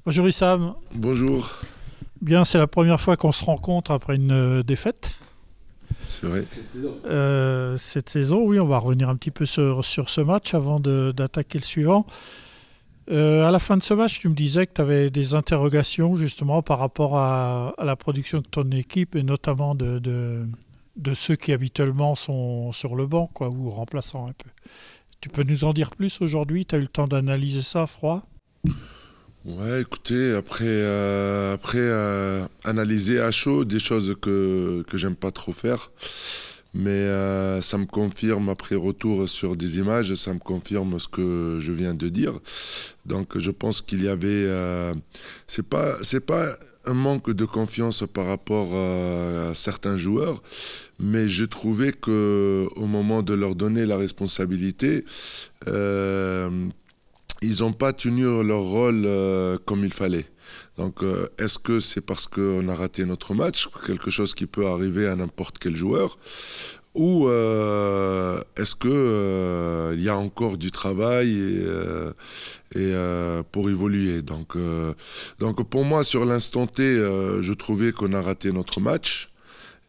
Bonjour Issam. Bonjour, Bien, c'est la première fois qu'on se rencontre après une défaite. c'est vrai. Cette saison, oui, on va revenir un petit peu sur ce match avant d'attaquer le suivant. À la fin de ce match, tu me disais que tu avais des interrogations justement par rapport à la production de ton équipe et notamment de ceux qui habituellement sont sur le banc, quoi, ou remplaçants un peu. Tu peux nous en dire plus aujourd'hui? Tu as eu le temps d'analyser ça à froid? Ouais, écoutez, après analyser à chaud des choses que j'aime pas trop faire, mais ça me confirme après retour sur des images, ça me confirme ce que je viens de dire. Donc je pense qu'il y avait, c'est pas un manque de confiance par rapport à certains joueurs, mais je trouvais que au moment de leur donner la responsabilité, euh, ils n'ont pas tenu leur rôle comme il fallait. Donc, est-ce que c'est parce qu'on a raté notre match, quelque chose qui peut arriver à n'importe quel joueur, ou est-ce que il y a encore du travail pour évoluer. Donc pour moi, sur l'instant T, je trouvais qu'on a raté notre match.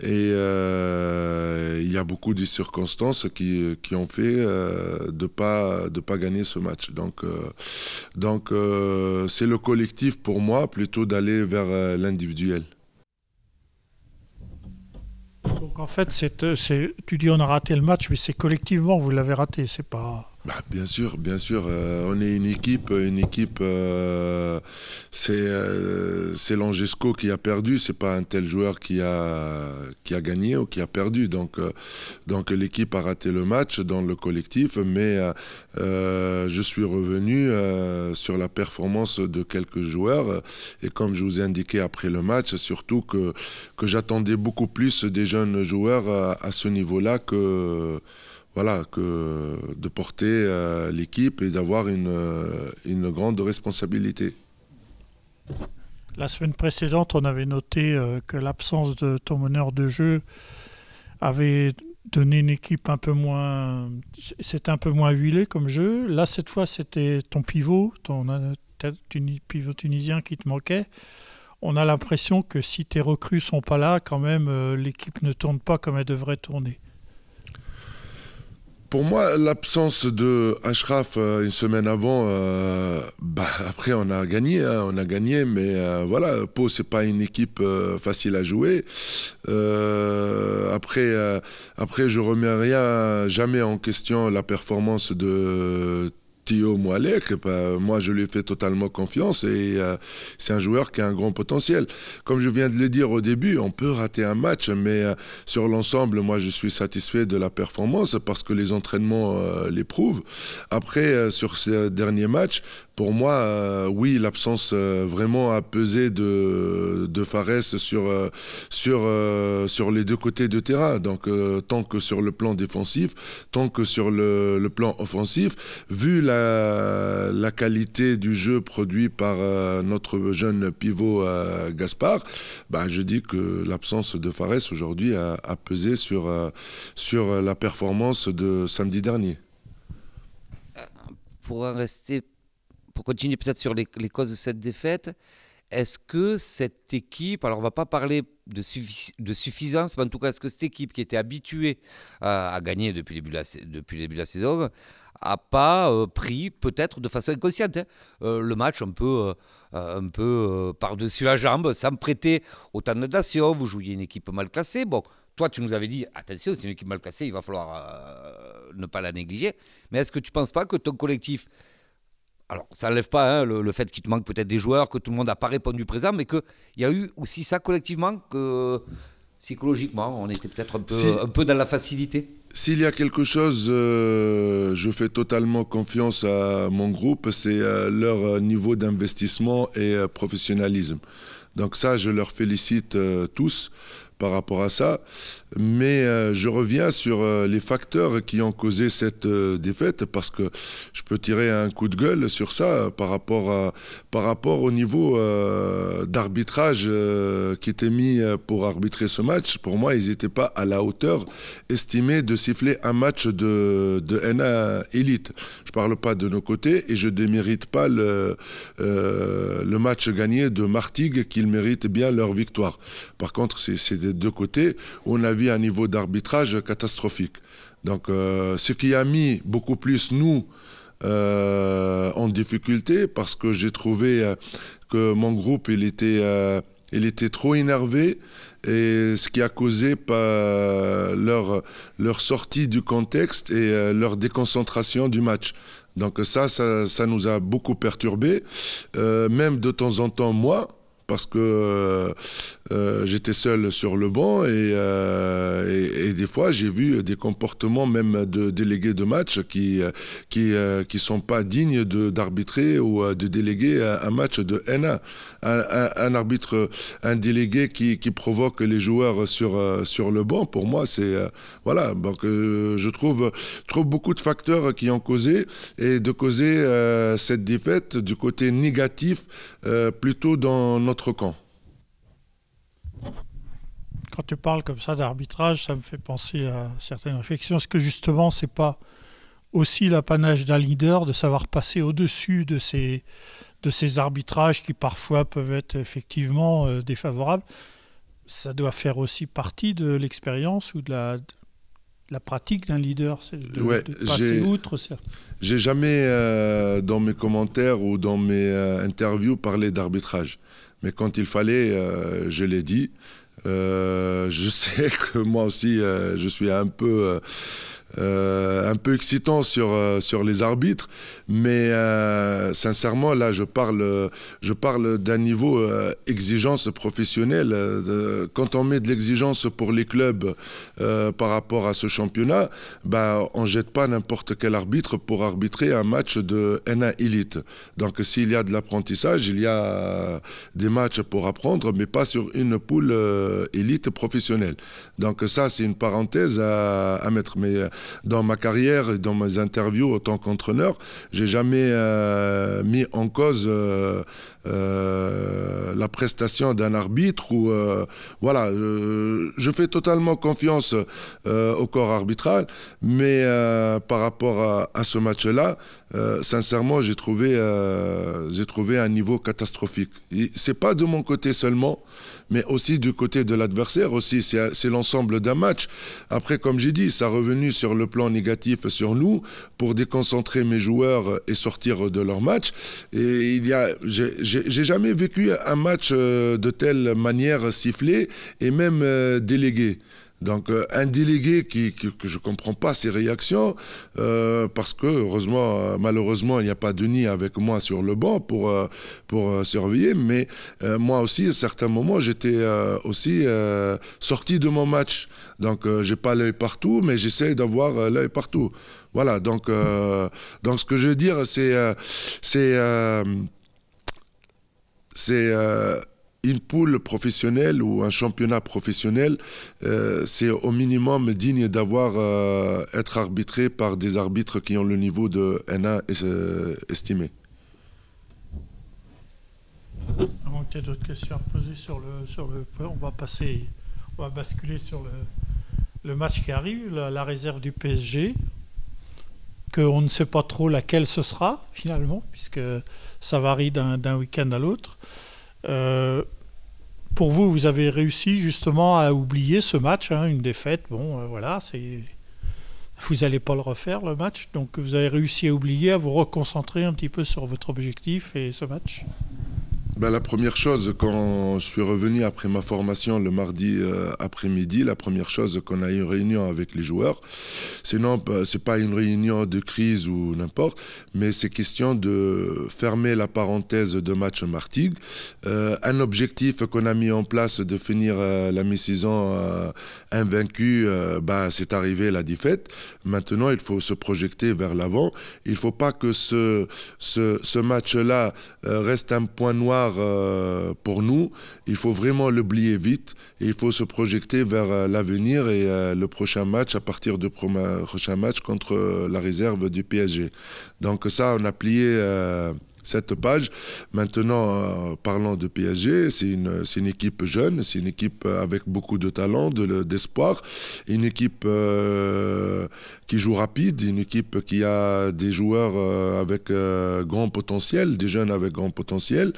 Et il y a beaucoup de circonstances qui ont fait de pas gagner ce match. Donc c'est le collectif pour moi plutôt d'aller vers l'individuel. Donc en fait, tu dis on a raté le match, mais c'est collectivement vous l'avez raté, c'est pas... Bah, bien sûr, on est une équipe, c'est Langesco qui a perdu, c'est pas un tel joueur qui a gagné ou qui a perdu. Donc l'équipe a raté le match dans le collectif, mais je suis revenu sur la performance de quelques joueurs et comme je vous ai indiqué après le match, surtout que j'attendais beaucoup plus des jeunes joueurs à ce niveau-là que voilà, que de porter l'équipe et d'avoir une grande responsabilité. La semaine précédente, on avait noté que l'absence de ton meneur de jeu avait donné une équipe un peu moins... C'était un peu moins huilé comme jeu. Là, cette fois, c'était ton pivot, pivot tunisien qui te manquait. On a l'impression que si tes recrues sont pas là, quand même, l'équipe ne tourne pas comme elle devrait tourner. Pour moi, l'absence de Ashraf une semaine avant, après on a gagné, mais voilà, Pau c'est pas une équipe facile à jouer. Après, je remets jamais en question la performance de Thio Moualek. Moi, je lui ai fait totalement confiance et c'est un joueur qui a un grand potentiel. Comme je viens de le dire au début, on peut rater un match, mais sur l'ensemble, moi, je suis satisfait de la performance parce que les entraînements les prouvent. Après, sur ce dernier match, pour moi, oui, l'absence vraiment a pesé de Fares sur les deux côtés de terrain. Donc, tant que sur le plan défensif, tant que sur le plan offensif, vu la qualité du jeu produit par notre jeune pivot Gaspard, bah, je dis que l'absence de Fares aujourd'hui a pesé sur la performance de samedi dernier. Pour en rester, pour continuer peut-être sur les causes de cette défaite, est-ce que cette équipe, alors on ne va pas parler de suffisance, mais en tout cas, est-ce que cette équipe qui était habituée à gagner depuis le début de la saison n'a pas pris, peut-être de façon inconsciente, hein, le match un peu par-dessus la jambe, sans prêter autant de nation? Vous jouiez une équipe mal classée. Bon, toi, tu nous avais dit, attention, c'est une équipe mal classée, il va falloir ne pas la négliger. Mais est-ce que tu ne penses pas que ton collectif, alors ça n'enlève pas hein, le fait qu'il te manque peut-être des joueurs, que tout le monde n'a pas répondu présent, mais qu'il y a eu aussi ça collectivement, que psychologiquement, on était peut-être Si, un peu dans la facilité. S'il y a quelque chose, je fais totalement confiance à mon groupe, c'est leur niveau d'investissement et professionnalisme. Donc ça, je leur félicite tous par rapport à ça. Mais je reviens sur les facteurs qui ont causé cette défaite, parce que je peux tirer un coup de gueule sur ça par rapport au niveau d'arbitrage qui était mis pour arbitrer ce match. Pour moi, ils n'étaient pas à la hauteur estimée de siffler un match de NA Elite. Je ne parle pas de nos côtés et je ne démérite pas le match gagné de Martigues, qu'ils méritent bien leur victoire. Par contre, c'est des deux côtés où on a vu un niveau d'arbitrage catastrophique. Donc, ce qui a mis beaucoup plus nous en difficulté, parce que j'ai trouvé que mon groupe, il était trop énervé, et ce qui a causé leur sortie du contexte et leur déconcentration du match. Donc ça nous a beaucoup perturbés, même de temps en temps moi, parce que j'étais seul sur le banc et des fois j'ai vu des comportements même de délégués de match qui sont pas dignes d'arbitrer ou de déléguer un match de NA. Un arbitre, un délégué qui provoque les joueurs sur le banc, pour moi c'est voilà. Donc je trouve beaucoup de facteurs qui ont causé et de causer cette défaite du côté négatif plutôt dans notre camp. Quand tu parles comme ça d'arbitrage, ça me fait penser à certaines réflexions. Est-ce que justement, c'est pas aussi l'apanage d'un leader de savoir passer au-dessus de ces arbitrages qui parfois peuvent être effectivement défavorables? Ça doit faire aussi partie de l'expérience ou de la pratique d'un leader, de passer outre. J'ai jamais, dans mes commentaires ou dans mes interviews, parlé d'arbitrage. Mais quand il fallait, je l'ai dit. Je sais que moi aussi, je suis un peu excitant sur les arbitres, mais sincèrement, là, je parle d'un niveau exigence professionnelle. Quand on met de l'exigence pour les clubs par rapport à ce championnat, ben, on ne jette pas n'importe quel arbitre pour arbitrer un match de NA Elite. Donc, s'il y a de l'apprentissage, il y a des matchs pour apprendre, mais pas sur une poule élite professionnelle. Donc, ça, c'est une parenthèse à mettre. Mais dans ma carrière et dans mes interviews en tant qu'entraîneur, j'ai jamais mis en cause la prestation d'un arbitre ou voilà. Je fais totalement confiance au corps arbitral, mais par rapport à ce match-là, sincèrement, j'ai trouvé un niveau catastrophique. C'est pas de mon côté seulement, mais aussi du côté de l'adversaire aussi. C'est l'ensemble d'un match. Après, comme j'ai dit, ça est revenu sur le plan négatif sur nous pour déconcentrer mes joueurs et sortir de leur match. Et j'ai jamais vécu un match de telle manière sifflé et même délégué. Donc un délégué que je ne comprends pas ses réactions, parce que malheureusement, il n'y a pas Denis avec moi sur le banc pour surveiller, mais moi aussi, à certains moments, j'étais aussi sorti de mon match. Donc j'ai pas l'œil partout, mais j'essaie d'avoir l'œil partout. Voilà, donc ce que je veux dire, c'est une poule professionnelle ou un championnat professionnel, c'est au minimum digne être arbitré par des arbitres qui ont le niveau de NA estimé. Avant qu'il y ait d'autres questions à poser on va basculer sur le match qui arrive, la réserve du PSG, qu'on ne sait pas trop laquelle ce sera finalement, puisque ça varie d'un week-end à l'autre. Pour vous, vous avez réussi justement à oublier ce match, hein, une défaite. Bon, voilà, vous n'allez pas le refaire le match, donc vous avez réussi à oublier, à vous reconcentrer un petit peu sur votre objectif et ce match. Ben, la première chose, quand je suis revenu après ma formation le mardi après-midi, la première chose qu'on a eu une réunion avec les joueurs, c'est pas une réunion de crise ou n'importe, mais c'est question de fermer la parenthèse de match Martigues. Un objectif qu'on a mis en place de finir la mi-saison invaincu, c'est arrivé la défaite. Maintenant, il faut se projeter vers l'avant. Il ne faut pas que ce match-là reste un point noir part pour nous, il faut vraiment l'oublier vite et il faut se projeter vers l'avenir et le prochain match à partir du prochain match contre la réserve du PSG. Donc ça, on a plié cette page. Maintenant, parlant de PSG, c'est une équipe jeune, c'est une équipe avec beaucoup de talent, d'espoir, une équipe qui joue rapide, une équipe qui a des joueurs avec grand potentiel, des jeunes avec grand potentiel.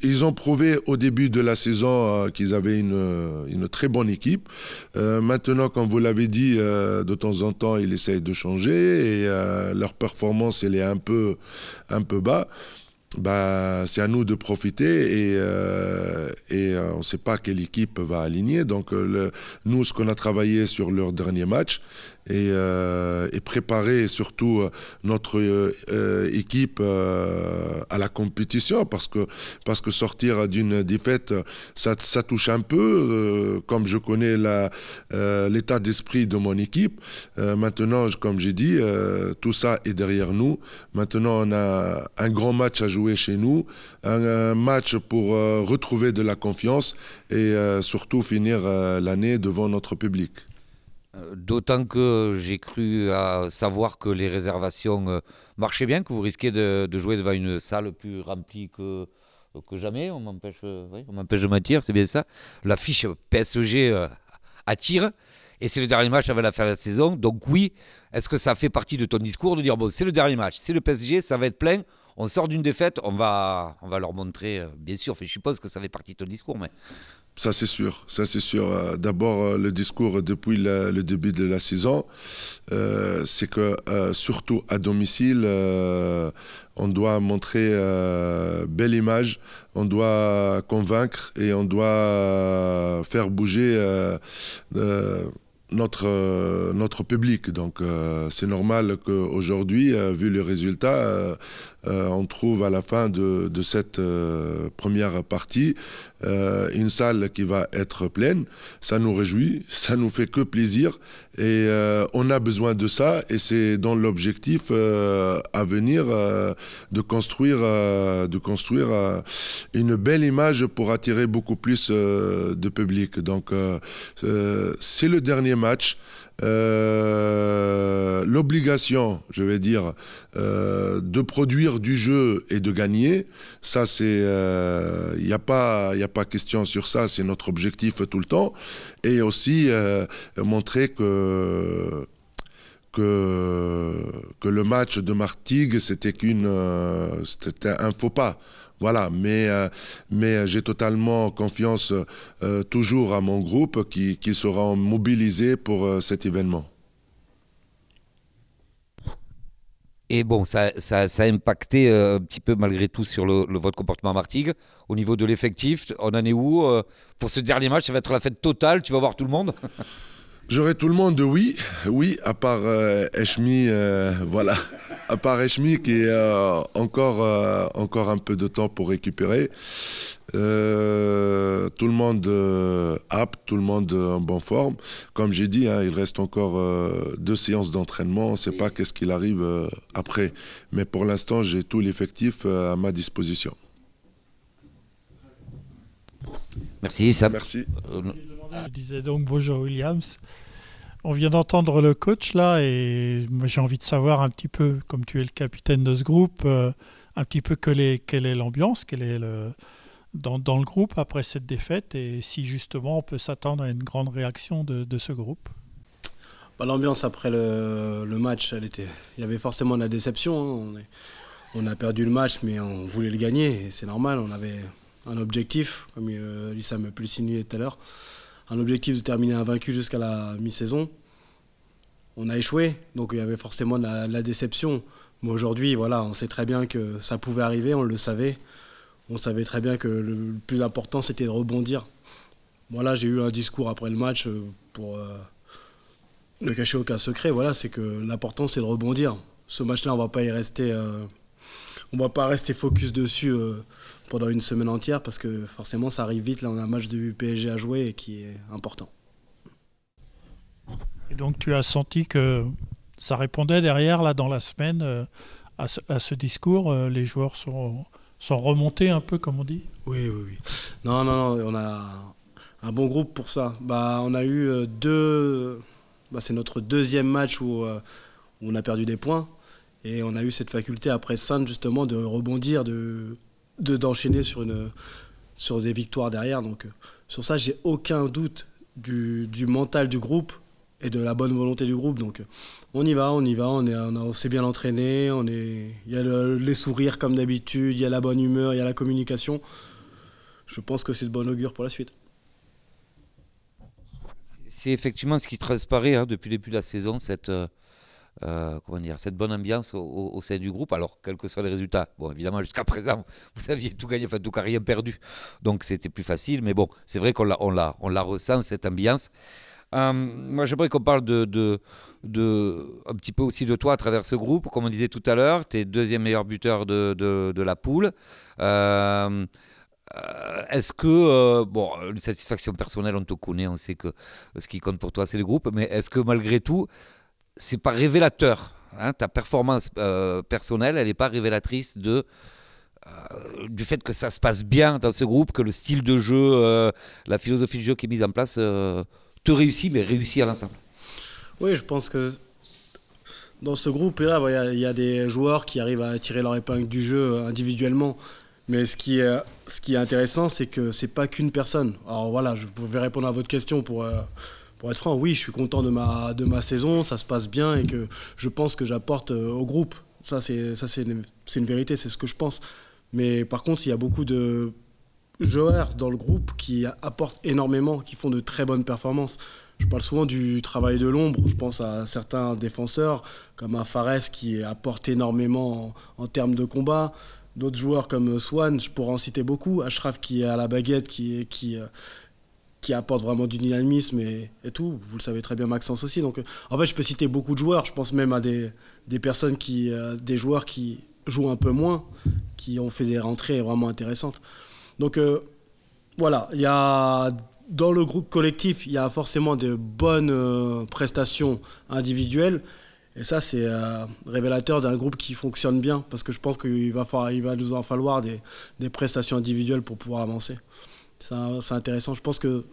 Ils ont prouvé au début de la saison qu'ils avaient une très bonne équipe. Maintenant, comme vous l'avez dit, de temps en temps, ils essayent de changer et leur performance, elle est un peu bas. Bah, c'est à nous de profiter et on ne sait pas quelle équipe va aligner. Donc, nous, ce qu'on a travaillé sur leur dernier match et préparer surtout notre équipe à la compétition parce que sortir d'une défaite, ça touche un peu, comme je connais l'état d'esprit de mon équipe. Maintenant, comme j'ai dit, tout ça est derrière nous. Maintenant, on a un grand match à jouer chez nous, un match pour retrouver de la confiance et surtout finir l'année devant notre public. D'autant que j'ai cru à savoir que les réservations marchaient bien, que vous risquez de jouer devant une salle plus remplie que jamais. On m'empêche de mentir, c'est bien ça. L'affiche PSG attire et c'est le dernier match avant la fin de la saison. Donc oui, est-ce que ça fait partie de ton discours de dire bon, c'est le dernier match, c'est le PSG, ça va être plein, on sort d'une défaite, on va leur montrer, bien sûr, je suppose que ça fait partie de ton discours, mais... Ça c'est sûr, ça c'est sûr. D'abord, le discours depuis le début de la saison, c'est que surtout à domicile, on doit montrer belle image, on doit convaincre et on doit faire bouger notre public. Donc c'est normal qu'aujourd'hui, vu les résultats, on trouve à la fin de cette première partie une salle qui va être pleine. Ça nous réjouit, ça nous fait que plaisir et on a besoin de ça et c'est dans l'objectif à venir de construire une belle image pour attirer beaucoup plus de public. Donc c'est le dernier match. L'obligation, je vais dire, de produire du jeu et de gagner, ça c'est, il n'y a pas question sur ça, c'est notre objectif tout le temps, et aussi montrer que le match de Martigues, c'était un faux pas. Voilà, mais j'ai totalement confiance toujours à mon groupe qui sera mobilisé pour cet événement. Et bon, ça a impacté un petit peu malgré tout sur votre comportement à Martigues. Au niveau de l'effectif, on en est où pour ce dernier match? Ça va être la fête totale, tu vas voir tout le monde? J'aurai tout le monde, oui, à part Eshmi, voilà. À part Eshmi qui est encore un peu de temps pour récupérer. Tout le monde apte, tout le monde en bonne forme. Comme j'ai dit, il reste encore 2 séances d'entraînement. On ne sait pas qu'est-ce qu'il arrive après. Mais pour l'instant, j'ai tout l'effectif à ma disposition. Merci, Sam. Merci. Je disais donc bonjour Williams. On vient d'entendre le coach là et moi j'ai envie de savoir un petit peu, comme tu es le capitaine de ce groupe, un petit peu quelle est l'ambiance, dans le groupe après cette défaite et si justement on peut s'attendre à une grande réaction de ce groupe. L'ambiance après le match, il y avait forcément de la déception. On a perdu le match mais on voulait le gagner et c'est normal, on avait un objectif, comme Lisa m'a pu le signaler tout à l'heure, un objectif de terminer invaincu jusqu'à la mi-saison. On a échoué, donc il y avait forcément de la déception. Mais aujourd'hui, voilà, on sait très bien que ça pouvait arriver, on le savait. On savait très bien que le plus important, c'était de rebondir. Voilà, j'ai eu un discours après le match pour ne cacher aucun secret. Voilà, c'est que l'important, c'est de rebondir. Ce match-là, on ne va pas y rester... on ne va pas rester focus dessus pendant une semaine entière parce que forcément ça arrive vite. Là on a un match de PSG à jouer et qui est important. Et donc tu as senti que ça répondait derrière là dans la semaine à ce discours. Les joueurs sont remontés un peu, comme on dit. Oui. Non, on a un bon groupe pour ça. On a eu c'est notre deuxième match où on a perdu des points. Et on a eu cette faculté après Saintes justement de rebondir, d'enchaîner sur des victoires derrière. Donc sur ça, j'ai aucun doute du mental du groupe et de la bonne volonté du groupe. Donc on y va, on s'est bien entraîné, il y a les sourires comme d'habitude, il y a la bonne humeur, il y a la communication. Je pense que c'est de bon augure pour la suite. C'est effectivement ce qui transparaît depuis le début de la saison, cette bonne ambiance au sein du groupe. Alors, quels que soient les résultats, bon, évidemment, jusqu'à présent, vous aviez tout gagné, enfin, tout cas, rien perdu. Donc, c'était plus facile. Mais bon, c'est vrai qu'on la ressent, cette ambiance. Moi, j'aimerais qu'on parle un petit peu aussi de toi à travers ce groupe. Comme on disait tout à l'heure, tu es deuxième meilleur buteur de la poule. Est-ce que, une satisfaction personnelle, on te connaît, on sait que ce qui compte pour toi, c'est le groupe, mais est-ce que malgré tout, c'est pas révélateur, ta performance personnelle, elle n'est pas révélatrice du fait que ça se passe bien dans ce groupe, que le style de jeu, la philosophie de jeu qui est mise en place te réussit, mais réussit à l'ensemble? Oui, je pense que dans ce groupe-là, il y a des joueurs qui arrivent à tirer leur épingle du jeu individuellement. Mais ce qui est intéressant, c'est que c'est pas qu'une personne. Alors voilà, je vais répondre à votre question pour être franc. Oui, je suis content de ma saison, ça se passe bien et que je pense que j'apporte au groupe. Ça c'est une vérité, c'est ce que je pense. Mais par contre, il y a beaucoup de joueurs dans le groupe qui apportent énormément, qui font de très bonnes performances. Je parle souvent du travail de l'ombre. Je pense à certains défenseurs comme à Fares qui apporte énormément en termes de combat. D'autres joueurs comme Swan, je pourrais en citer beaucoup. Ashraf qui est à la baguette, qui apporte vraiment du dynamisme et tout. Vous le savez très bien, Maxence aussi. Donc, en fait, je peux citer beaucoup de joueurs. Je pense même à des personnes des joueurs qui jouent un peu moins, qui ont fait des rentrées vraiment intéressantes. Donc, voilà. Dans le groupe collectif, il y a forcément de bonnes prestations individuelles. Et ça, c'est révélateur d'un groupe qui fonctionne bien, parce que je pense qu'il va nous en falloir des prestations individuelles pour pouvoir avancer. C'est intéressant. Je pense que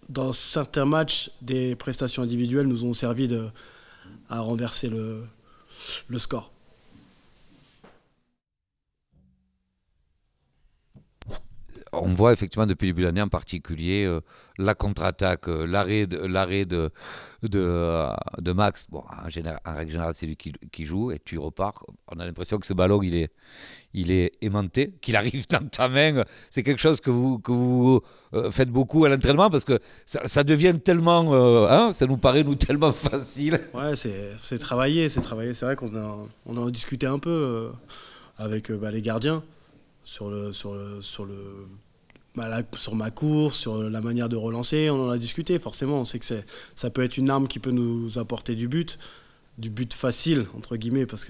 dans certains matchs, des prestations individuelles nous ont servi à renverser le score. On voit effectivement depuis le début de l'année en particulier la contre-attaque, l'arrêt de Max. Bon, en règle générale, c'est lui qui joue et tu repars. On a l'impression que ce ballon, il est aimanté, qu'il arrive dans ta main. C'est quelque chose que vous faites beaucoup à l'entraînement parce que ça devient tellement, ça nous paraît tellement facile. Ouais, c'est travaillé. C'est vrai qu'on en a discuté un peu avec les gardiens. Sur ma course, sur la manière de relancer, on en a discuté. Forcément, on sait que ça peut être une arme qui peut nous apporter du but facile, entre guillemets, parce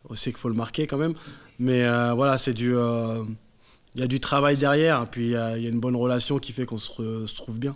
on sait qu'il faut le marquer quand même. Mais voilà, il y a du travail derrière, puis il y a une bonne relation qui fait qu'on se trouve bien.